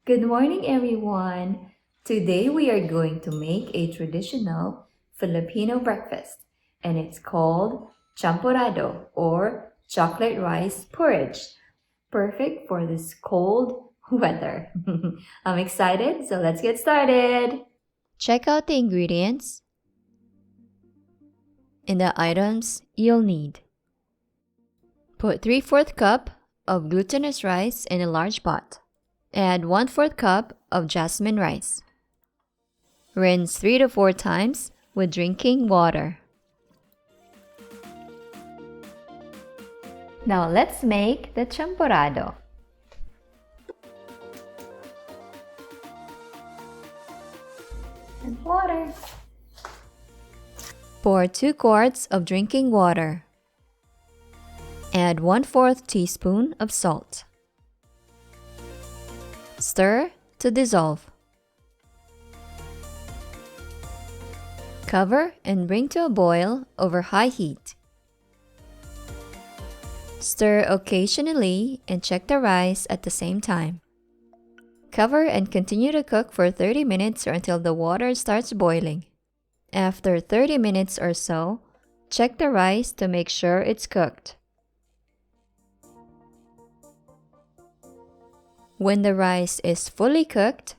Good morning, everyone. Today we are going to make a traditional Filipino breakfast, and it's called champorado or chocolate rice porridge. Perfect for this cold weather. I'm excited, so let's get started. Check out the ingredients and the items you'll need. Put 3/4 cup of glutinous rice in a large pot. Add 1/4 cup of jasmine rice. Rinse 3 to 4 times with drinking water. Now let's make the champorado. And water. Pour 2 quarts of drinking water. Add 1/4 teaspoon of salt. Stir to dissolve. Cover and bring to a boil over high heat. Stir occasionally and check the rice at the same time. Cover and continue to cook for 30 minutes or until the water starts boiling. After 30 minutes or so, check the rice to make sure it's cooked. When the rice is fully cooked,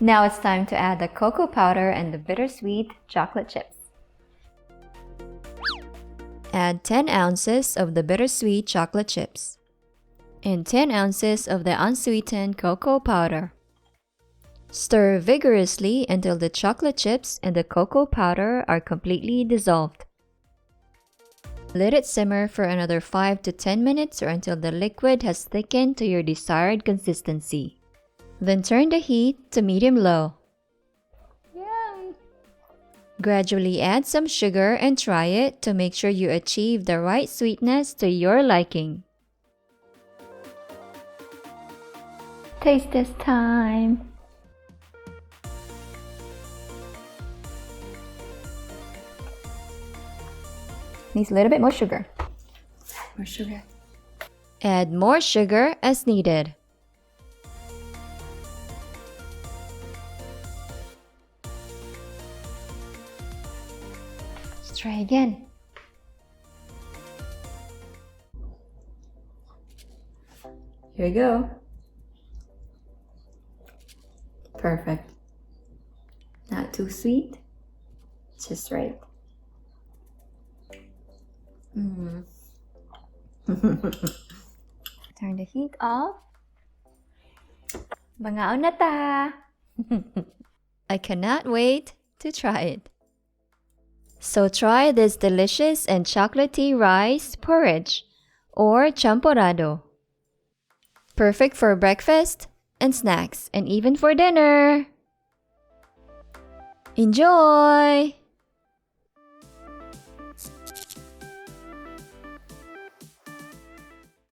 now it's time to add the cocoa powder and the bittersweet chocolate chips. add 10 ounces of the bittersweet chocolate chips and 10 ounces of the unsweetened cocoa powder. Stir vigorously until the chocolate chips and the cocoa powder are completely dissolved. Let it simmer for another 5 to 10 minutes or until the liquid has thickened to your desired consistency. Then turn the heat to medium-low. Yum! Gradually add some sugar and try it to make sure you achieve the right sweetness to your liking. Taste test time! Needs a little bit more sugar. More sugar. Add more sugar as needed. Let's try again. Here we go. Perfect. Not too sweet. Just right. Turn the heat off. Bangaon na ta! I cannot wait to try it. So try this delicious and chocolatey rice porridge or champorado. Perfect for breakfast and snacks and even for dinner. Enjoy!